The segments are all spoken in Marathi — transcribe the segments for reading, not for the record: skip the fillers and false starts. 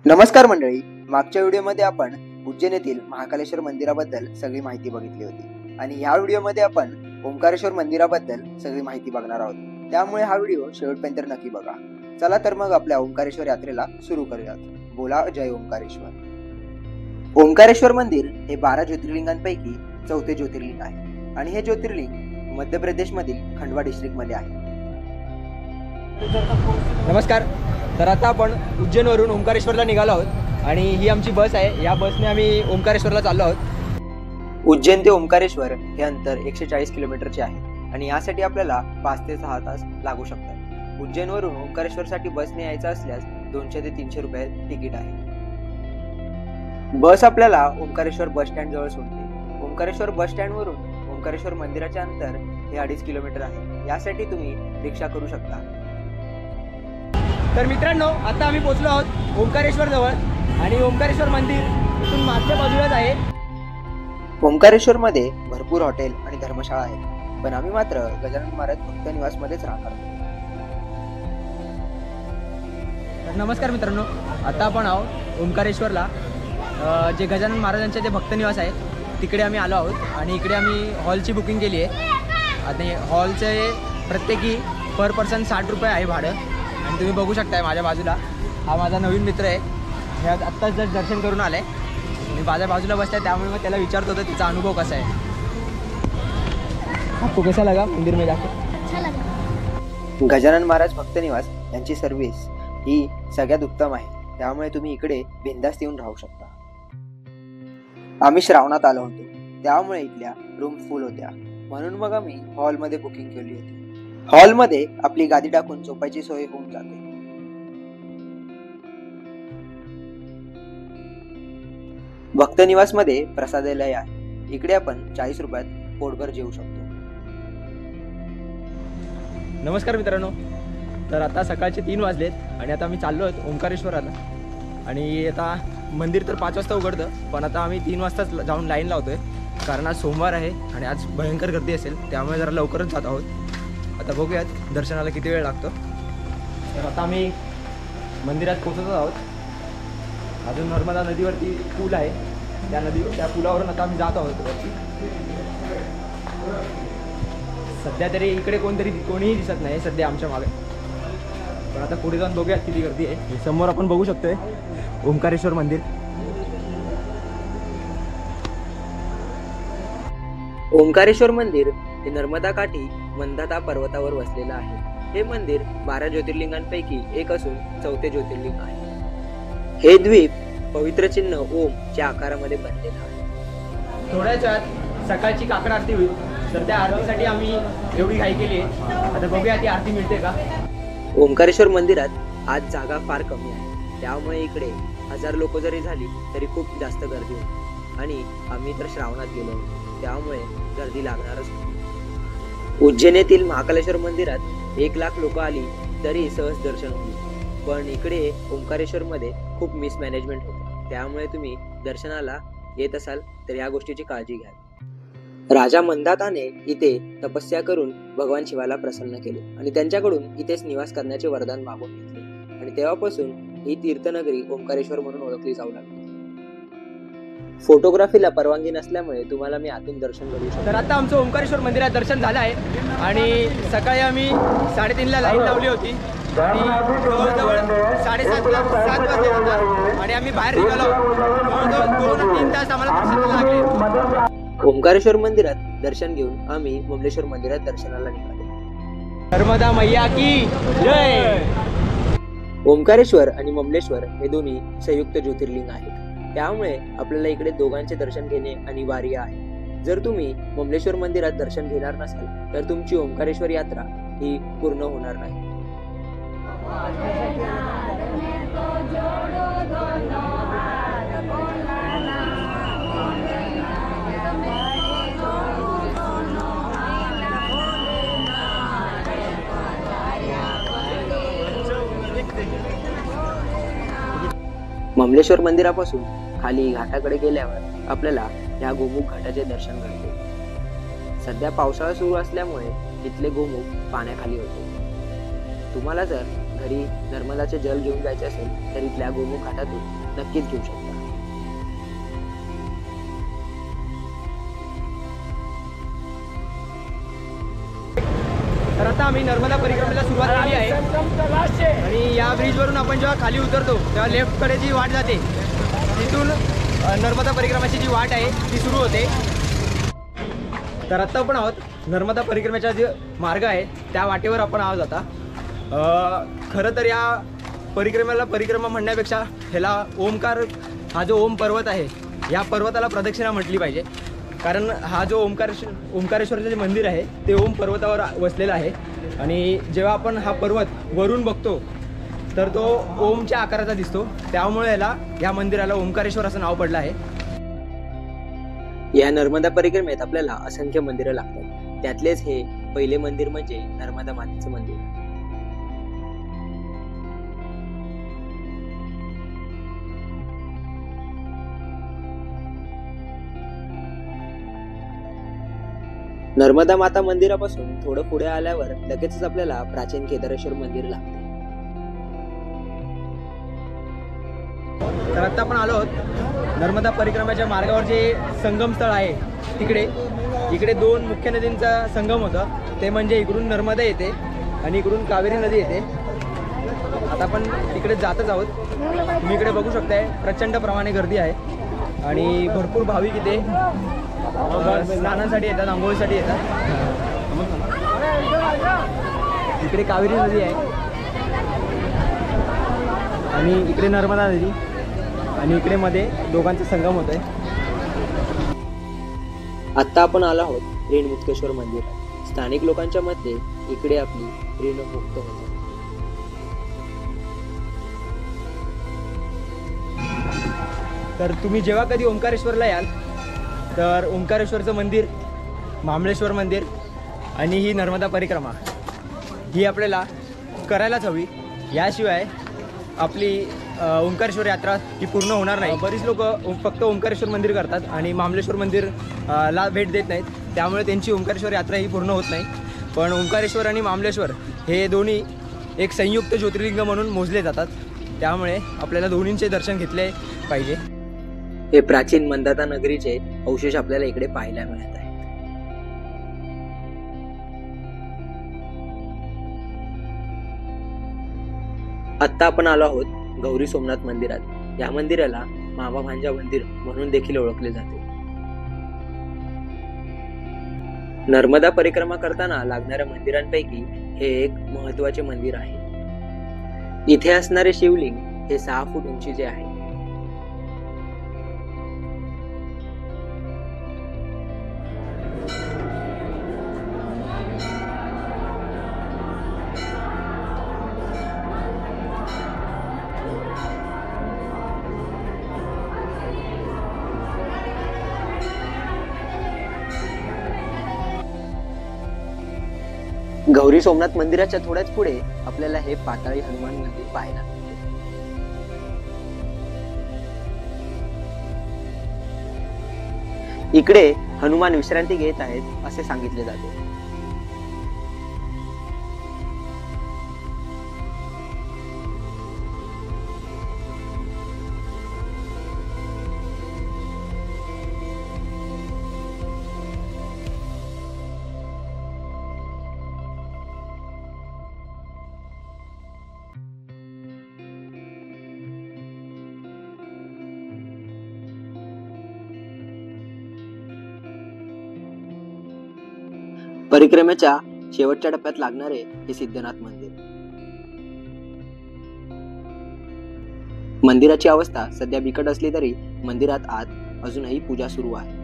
नमस्कार मंडळी, मागच्या व्हिडिओमध्ये आपण उज्जैन येथील महाकालेश्वर मंदिराबद्दल सगळी माहिती बघितली होती आणि ह्या व्हिडिओमध्ये आपण ओंकारेश्वर मंदिराबद्दल सगळी माहिती बघणार आहोत। त्यामुळे हा व्हिडिओ शेवटपर्यंत नक्की बघा। चला तर मग आपल्या ओंकारेश्वर यात्रेला सुरू करूयात। बोला जय ओंकारेश्वर। ओंकारेश्वर मंदिर हे 12 ज्योतिर्लिंगांपैकी 4थे ज्योतिर्लिंग आहे आणि हे ज्योतिर्लिंग मध्य प्रदेशमधील खंडवा डिस्ट्रिक्ट मध्ये आहे। नमस्कार। तर आता आपण उज्जैनवरून ओंकारेश्वरला निघालो आहोत आणि ही आमची बस आहे। या बसने आम्ही ओंकारेश्वरला चाललो आहोत। उज्जैन ते ओंकारेश्वर हे अंतर 140 किलोमीटरचे आहे आणि यासाठी आपल्याला 5 ते 6 तास लागू शकतात। उज्जैनवरून ओंकारेश्वरसाठी बसने यायचं असल्यास 200 ते 300 रुपये तिकीट आहे। बस आपल्याला ओंकारेश्वर बस स्टँड जवळ सोडते। ओंकारेश्वर बस स्टँड वरून ओंकारेश्वर मंदिराचे अंतर हे 2.5 किलोमीटर आहे। यासाठी तुम्ही रिक्षा करू शकता। तर मित्रांनो, आता आम्ही पोहोचलो आहोत ओंकारेश्वर जवळ आणि ओंकारेश्वर मंदिर इथून मागच्या बाजूलाच आहे। ओंकारेश्वर मध्ये भरपूर हॉटेल आणि धर्मशाळा आहेत, पण आम्ही मात्र गजानन महाराज भक्त निवास मध्येच राहणार। नमस्कार मित्रांनो, आता आपण आहोत ओंकारेश्वरला। जे गजानन महाराजांचे जे भक्त निवास आहे तिकडे आम्ही आलो आहोत आणि इकडे आम्ही हॉलची बुकिंग केली आहे आणि हॉलचे प्रत्येकी पर पर्सन 60 रुपये आहे भाडं। आणि तुम्ही बघू शकताय माझ्या बाजूला हा माझा नवीन मित्र आहे। हे आत्ताच जस्ट दर्शन करून आलाय आणि माझ्या बाजूला बसताय, त्यामुळे मग त्याला विचारत होतं तिचा अनुभव कसा आहे। आपको कैसा लगा मंदिर में जाके? अच्छा लगा। गजानन महाराज भक्त निवास यांची सर्व्हिस ही सगळ्यात उत्तम आहे, त्यामुळे तुम्ही इकडे बिनधास्त येऊन राहू शकता। आम्ही श्रावणात आलो होतो, त्यामुळे इथल्या रूम फुल होत्या, म्हणून मग आम्ही हॉलमध्ये बुकिंग केली होती। हॉलमध्ये आपली गादी टाकून झोपायची सोय होऊन जाते। भक्त निवास मध्ये प्रसादालय आहे, इकडे आपण 40 रुपयात पोटभर जेवू शकतो। नमस्कार मित्रांनो, तर आता सकाळचे 3 वाजलेत आणि आता आम्ही चाललो आहोत ओंकारेश्वराला। आणि आता मंदिर तर 5 वाजता उघडतं, पण आता आम्ही 3 वाजताच जाऊन लाईन लावतोय, कारण आज सोमवार आहे आणि आज भयंकर गर्दी असेल, त्यामुळे जरा लवकरच जात आहोत। आता बघूयात दर्शनाला किती वेळ लागतो। तर आता आम्ही मंदिरात पोहोचत आहोत। अजून नर्मदा नदीवरती पूल आहे, त्या पुलावरून आता आम्ही जात आहोत वरती। सध्या तरी इकडे कोणीही दिसत नाही सध्या आमच्या मागे, पण आता पुढे जाऊन बघूयात किती गर्दी आहे। समोर आपण बघू शकतोय ओंकारेश्वर मंदिर। ओंकारेश्वर मंदिर हे नर्मदा काठी मंदाता पर्वतावर वसलेलं आहे। हे मंदिर 12 ज्योतिर्लिंगांपैकी एक असून 4थे ज्योतिर्लिंग आहे। हे द्वीप पवित्र चिन्ह ओम च्या आकारामध्ये बनलेलं आहे। थोड्याच वेळात सकाळची काकड आरती होईल, तर त्या आरतीसाठी आम्ही एवढी घाई केली आहे। आता बघूया ती आरती मिळते का। ओंकारेश्वर मंदिरात आज जागा फार कमी आहे, त्यामुळे इकडे 1000 लोक जरी झाली तरी खूप जास्त गर्दी होती आणि आम्ही तर श्रावणात गेलो होतो, त्यामुळे गर्दी लागणारच होती। उज्जैन येथील महाकालेश्वर मंदिरात 1 लाख लोक आली तरी सहज दर्शन होईल, पण इकडे ओंकारेश्वर मध्ये खूप मिसमॅनेजमेंट होते, त्यामुळे तुम्ही दर्शनाला येत असाल तर या गोष्टीची काळजी घ्या। राजा मंदाताने इथे तपस्या करून भगवान शिवाला प्रसन्न केले आणि त्यांच्याकडून इथेच निवास करण्याचे वरदान मागून घेतले आणि तेव्हापासून ही तीर्थनगरी ओंकारेश्वर म्हणून ओळखली जाऊ लागली। फोटोग्राफीला परवानगी नसल्यामुळे तुम्हाला मी आतून दर्शन करू शकतो। तर आता आमचं ओंकारेश्वर मंदिरात दर्शन झालं आहे आणि सकाळी आम्ही 3:30ला लाईन लावली होती आणि जवळजवळ 7:30 वाजले होते आणि आम्ही बाहेर निघालो। जवळजवळ 2 ते 3 तास आम्हाला दर्शनाला लागले। ओंकारेश्वर मंदिरात दर्शन घेऊन आम्ही ममलेश्वर मंदिरात दर्शनाला निघालो। नर्मदा मैया की जय। ओंकारेश्वर आणि ममलेश्वर हे दोन्ही संयुक्त ज्योतिर्लिंग आहेत, त्यामुळे आपल्याला इकडे दोघांचे दर्शन घेणे अनिवार्य आहे। जर तुम्ही ममलेश्वर मंदिरात दर्शन घेणार नसाल तर तुमची ओंकारेश्वर यात्रा ही पूर्ण होणार नाही। ममलेश्वर मंदिरापासून खाली घाटाकडे गेल्यावर आपल्याला या गोमुख घाटाचे दर्शन घडते। सध्या पावसाळा सुरू असल्यामुळे इथले गोमुख पाण्याखाली होते। तुम्हाला जर घरी नर्मदाचे जल घेऊन जायचे असेल तर इथल्या गोमुख घाटातून नक्कीच घेऊ शकता. तर आता आम्ही नर्मदा परिक्रमेला सुरुवात केली आहे आणि या ब्रिजवरून आपण जेव्हा खाली उतरतो तेव्हा लेफ्टकडे जी वाट जाते तिथून नर्मदा परिक्रमाची जी वाट आहे ती सुरू होते. तर आत्ता आपण आहोत नर्मदा परिक्रमेचा जे मार्ग आहे त्या वाटेवर आपण आहोत आता. खरं तर या परिक्रमा म्हणण्यापेक्षा ह्याला ओमकार हा जो ओम पर्वत आहे या पर्वताला प्रदक्षिणा म्हटली पाहिजे. कारण हा जो ओंकारेश्वरचं जे मंदिर आहे ते ओम पर्वतावर वसलेलं आहे आणि जेव्हा आपण हा पर्वत वरून बघतो तर तो ओमच्या आकाराचा दिसतो, त्यामुळे या मंदिराला ओंकारेश्वर असं नाव पडलं आहे. या नर्मदा परिक्रमेत आपल्याला असंख्य मंदिरं लागतात. त्यातलेच हे पहिले मंदिर म्हणजे नर्मदा मातेचं मंदिर. नर्मदा माता मंदिरापासून थोडं पुढे आल्यावर लगेचच आपल्याला प्राचीन केदारेश्वर मंदिर लागते. तर आता आपण आलो आहोत नर्मदा परिक्रमाच्या मार्गावर जे संगमस्थळ आहे इकडे दोन मुख्य नदींचा संगम होता. ते म्हणजे इकडून नर्मदा येते आणि इकडून कावेरी नदी येते. आता आपण तिकडे जातच आहोत. तुम्ही इकडे बघू शकताय प्रचंड प्रमाणे गर्दी आहे आणि भरपूर भाविक इथे स्नानासाठी येतात, आंघोळीसाठी येतात. इकडे कावेरी नदी आहे आणि इकडे नर्मदा नदी आणि इकडे मध्ये दोघांचा संगम होतोय. आता आपण आलो आहोत ऋण मुक्तेश्वर मंदिरात. स्थानिक लोकांच्या मते इकडे आपली ऋण मुक्त होते. तर तुम्ही जेव्हा कधी ओंकारेश्वरला याल तर ओंकारेश्वरचं मंदिर, मामलेश्वर मंदिर आणि ही नर्मदा परिक्रमा ही आपल्याला करायलाच हवी. याशिवाय आपली ओंकारेश्वर यात्रा ही पूर्ण होणार नाही. बरीच लोक फक्त ओंकारेश्वर मंदिर करतात आणि मामलेश्वर मंदिर ला भेट देत नाहीत, त्यामुळे त्यांची ओंकारेश्वर यात्रा ही पूर्ण होत नाही. पण ओंकारेश्वर आणि मामलेश्वर हे दोन्ही एक संयुक्त ज्योतिर्लिंग म्हणून मोजले जातात, त्यामुळे आपल्याला दोन्हींचे दर्शन घेतले पाहिजे. हे प्राचीन मंदाता नगरीचे अवशेष आपल्याला इकडे पाहायला मिळत आहेत. आत्ता आपण आलो आहोत गौरी सोमनाथ मंदिरात. या मंदिराला मामा भांजा मंदिर म्हणून देखील ओळखले जाते. नर्मदा परिक्रमा करताना लागणाऱ्या मंदिरांपैकी हे एक महत्त्वाचे मंदिर आहे. इथे असणारे शिवलिंग हे 6 फूट उंचीचे आहे. गौरी सोमनाथ मंदिराच्या थोड्याच पुढे आपल्याला हे पाताळी हनुमान मंदिर पाहायला मिळते. इकडे हनुमान विश्रांती घेत आहेत असे सांगितले जाते. परिक्रमेच्या शेवटच्या टप्प्यात लागणारे हे सिद्धनाथ मंदिर. मंदिराची अवस्था सध्या बिकट असली तरी मंदिरात आत अजूनही पूजा सुरू आहे.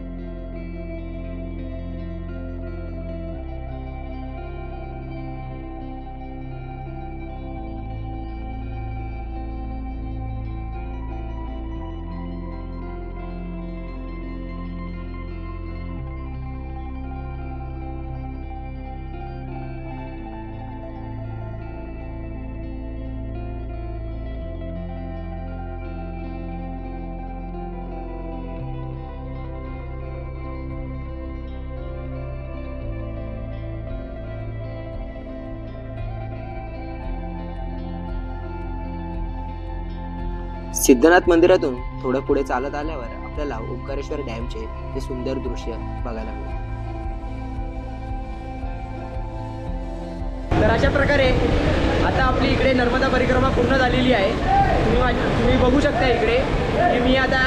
सिद्धनाथ मंदिरातून थोडं पुढे चालत आल्यावर आपल्याला ओंकारेश्वर डॅमचे हे सुंदर दृश्य बघायला मिळेल. तर अशा प्रकारे आता आपली इकडे नर्मदा परिक्रमा पूर्ण झालेली आहे. तुम्ही बघू शकता इकडे की मी आता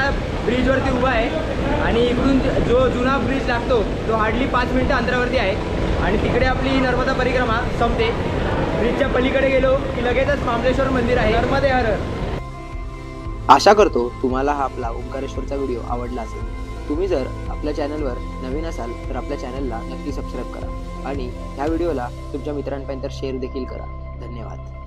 ब्रिजवरती उभा आहे आणि इकडून जो जुना ब्रिज लागतो तो हार्डली 5 मिनिटं अंतरावरती आहे आणि तिकडे आपली नर्मदा परिक्रमा संपते. ब्रिजच्या पलीकडे गेलो की लगेचच मामलेश्वर मंदिर आहे. नर्मदे हर हर. आशा करतो तुम्हाला हा आपला ओंकारेश्वरचा व्हिडिओ आवडला असेल. तुम्ही जर आपल्या चॅनलवर नवीन असाल तर आपल्या चॅनलला नक्की सबस्क्राईब करा आणि ह्या व्हिडिओला तुमच्या मित्रांपर्यंत शेअर देखील करा. धन्यवाद.